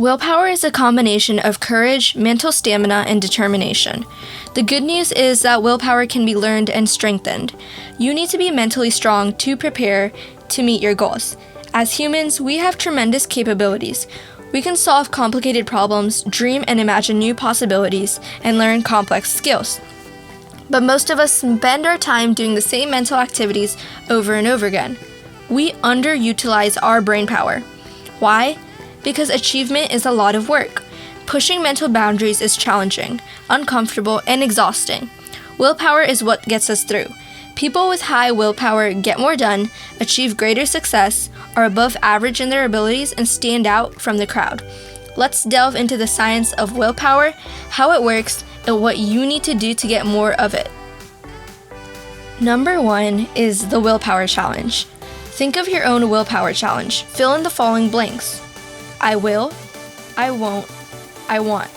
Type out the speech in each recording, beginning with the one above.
Willpower is a combination of courage, mental stamina, and determination. The good news is that willpower can be learned and strengthened. You need to be mentally strong to prepare to meet your goals. As humans, we have tremendous capabilities. We can solve complicated problems, dream and imagine new possibilities, and learn complex skills. But most of us spend our time doing the same mental activities over and over again. We underutilize our brain power. Why? Because achievement is a lot of work. Pushing mental boundaries is challenging, uncomfortable, and exhausting. Willpower is what gets us through. People with high willpower get more done, achieve greater success, are above average in their abilities, and stand out from the crowd. Let's delve into the science of willpower, how it works, and what you need to do to get more of it. Number 1 is the willpower challenge. Think of your own willpower challenge. Fill in the following blanks. I will, I won't, I want.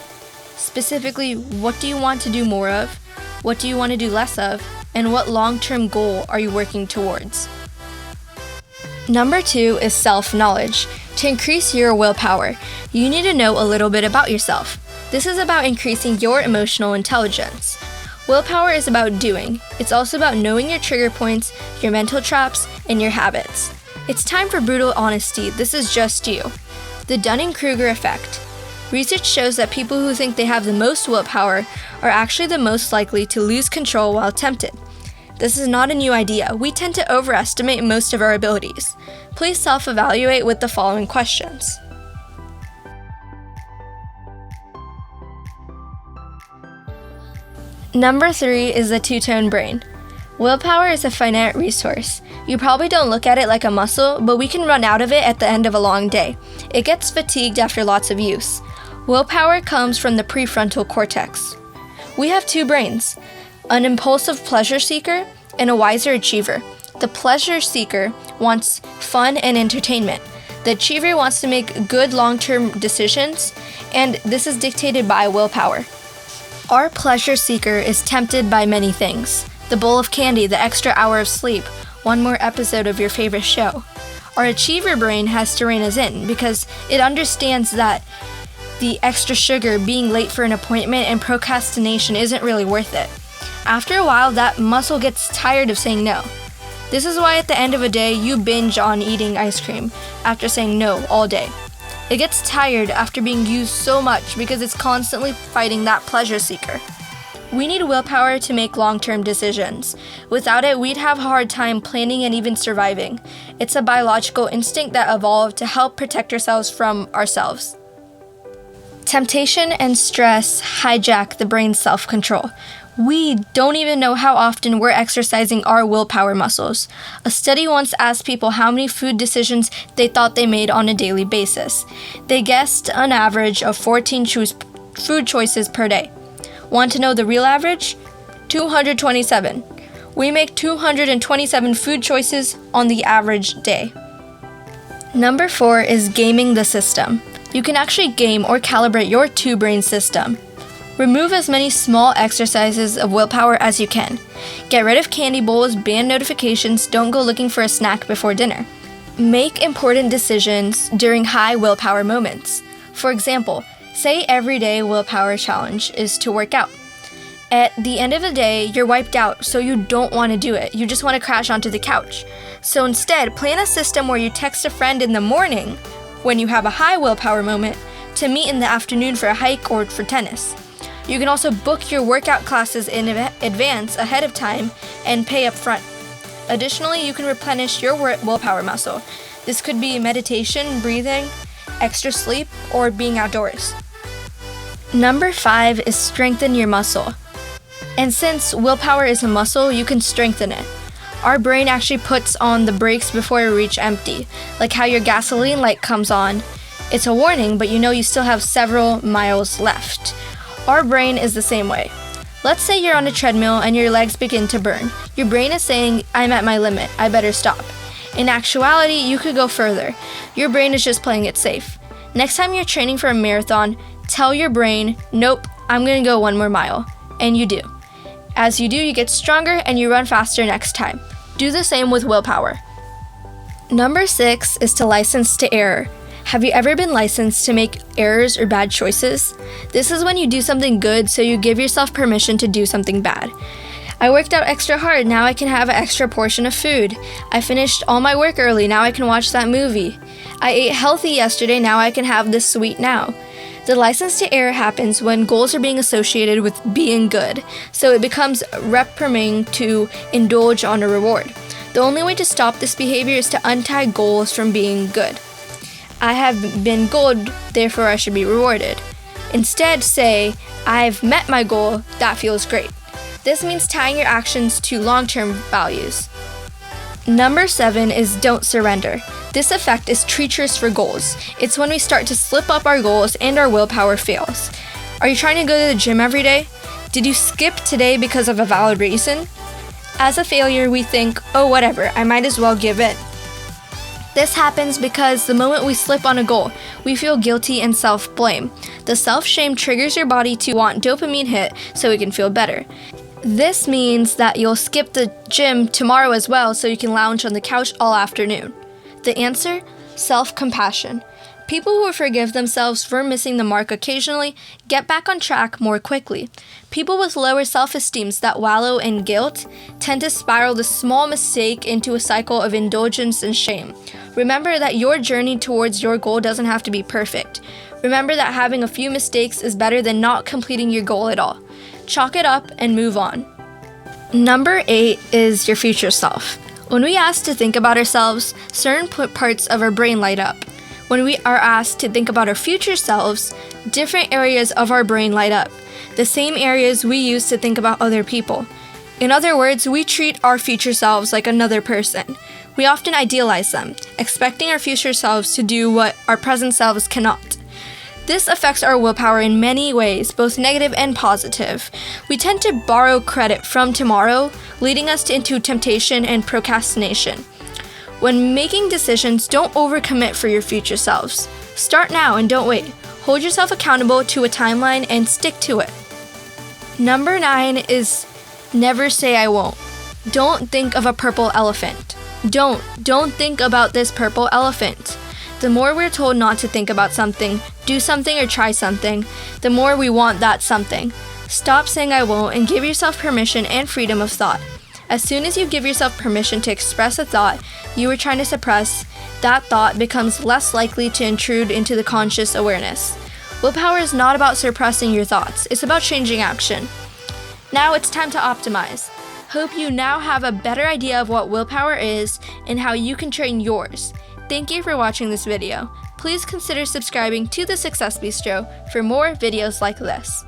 Specifically, what do you want to do more of? What do you want to do less of? And what long-term goal are you working towards? Number 2 is self-knowledge. To increase your willpower, you need to know a little bit about yourself. This is about increasing your emotional intelligence. Willpower is about doing. It's also about knowing your trigger points, your mental traps, and your habits. It's time for brutal honesty. This is just you. The Dunning-Kruger effect. Research shows that people who think they have the most willpower are actually the most likely to lose control while tempted. This is not a new idea. We tend to overestimate most of our abilities. Please self-evaluate with the following questions. Number 3 is the Twotone Brain. Willpower is a finite resource. You probably don't look at it like a muscle, but we can run out of it at the end of a long day. It gets fatigued after lots of use. Willpower comes from the prefrontal cortex. We have 2 brains, an impulsive pleasure seeker and a wiser achiever. The pleasure seeker wants fun and entertainment. The achiever wants to make good long-term decisions, and this is dictated by willpower. Our pleasure seeker is tempted by many things. The bowl of candy, the extra hour of sleep, one more episode of your favorite show. Our achiever brain has to rein us in because it understands that the extra sugar, being late for an appointment, and procrastination isn't really worth it. After a while, that muscle gets tired of saying no. This is why at the end of a day, you binge on eating ice cream after saying no all day. It gets tired after being used so much because it's constantly fighting that pleasure seeker. We need willpower to make long-term decisions. Without it, we'd have a hard time planning and even surviving. It's a biological instinct that evolved to help protect ourselves from ourselves. Temptation and stress hijack the brain's self-control. We don't even know how often we're exercising our willpower muscles. A study once asked people how many food decisions they thought they made on a daily basis. They guessed an average of 14 food choices per day. Want to know the real average? 227. We make 227 food choices on the average day. Number 4 is gaming the system. You can actually game or calibrate your 2-brain system. Remove as many small exercises of willpower as you can. Get rid of candy bowls, ban notifications, don't go looking for a snack before dinner. Make important decisions during high willpower moments. For example, say everyday willpower challenge is to work out. At the end of the day, you're wiped out, so you don't want to do it. You just want to crash onto the couch. So instead, plan a system where you text a friend in the morning when you have a high willpower moment to meet in the afternoon for a hike or for tennis. You can also book your workout classes in advance ahead of time and pay up front. Additionally, you can replenish your willpower muscle. This could be meditation, breathing, extra sleep, or being outdoors. Number 5 is strengthen your muscle. And since willpower is a muscle, you can strengthen it. Our brain actually puts on the brakes before we reach empty, like how your gasoline light comes on. It's a warning, but you know you still have several miles left. Our brain is the same way. Let's say you're on a treadmill and your legs begin to burn. Your brain is saying, I'm at my limit, I better stop. In actuality, you could go further. Your brain is just playing it safe. Next time you're training for a marathon, tell your brain, nope, I'm gonna go 1 more mile. And you do. As you do, you get stronger and you run faster next time. Do the same with willpower. Number 6 is to license to error. Have you ever been licensed to make errors or bad choices? This is when you do something good, so you give yourself permission to do something bad. I worked out extra hard, now I can have an extra portion of food. I finished all my work early, now I can watch that movie. I ate healthy yesterday, now I can have this sweet now. The license to error happens when goals are being associated with being good, so it becomes reprimanding to indulge on a reward. The only way to stop this behavior is to untie goals from being good. I have been good, therefore I should be rewarded. Instead, say, I've met my goal, that feels great. This means tying your actions to long-term values. Number 7 is don't surrender. This effect is treacherous for goals. It's when we start to slip up our goals and our willpower fails. Are you trying to go to the gym every day? Did you skip today because of a valid reason? As a failure, we think, oh whatever, I might as well give in. This happens because the moment we slip on a goal, we feel guilty and self-blame. The self-shame triggers your body to want dopamine hit so it can feel better. This means that you'll skip the gym tomorrow as well so you can lounge on the couch all afternoon. The answer? Self-compassion. People who forgive themselves for missing the mark occasionally get back on track more quickly. People with lower self-esteems that wallow in guilt tend to spiral the small mistake into a cycle of indulgence and shame. Remember that your journey towards your goal doesn't have to be perfect. Remember that having a few mistakes is better than not completing your goal at all. Chalk it up and move on. Number 8 is your future self. When we ask to think about ourselves, certain parts of our brain light up. When we are asked to think about our future selves, different areas of our brain light up, the same areas we use to think about other people. In other words, we treat our future selves like another person. We often idealize them, expecting our future selves to do what our present selves cannot. This affects our willpower in many ways, both negative and positive. We tend to borrow credit from tomorrow, leading us into temptation and procrastination. When making decisions, don't overcommit for your future selves. Start now and don't wait. Hold yourself accountable to a timeline and stick to it. Number 9 is never say I won't. Don't think of a purple elephant. Don't think about this purple elephant. The more we're told not to think about something, do something or try something, the more we want that something. Stop saying I won't and give yourself permission and freedom of thought. As soon as you give yourself permission to express a thought you were trying to suppress, that thought becomes less likely to intrude into the conscious awareness. Willpower is not about suppressing your thoughts, it's about changing action. Now it's time to optimize. Hope you now have a better idea of what willpower is and how you can train yours. Thank you for watching this video. Please consider subscribing to the Success Bistro for more videos like this.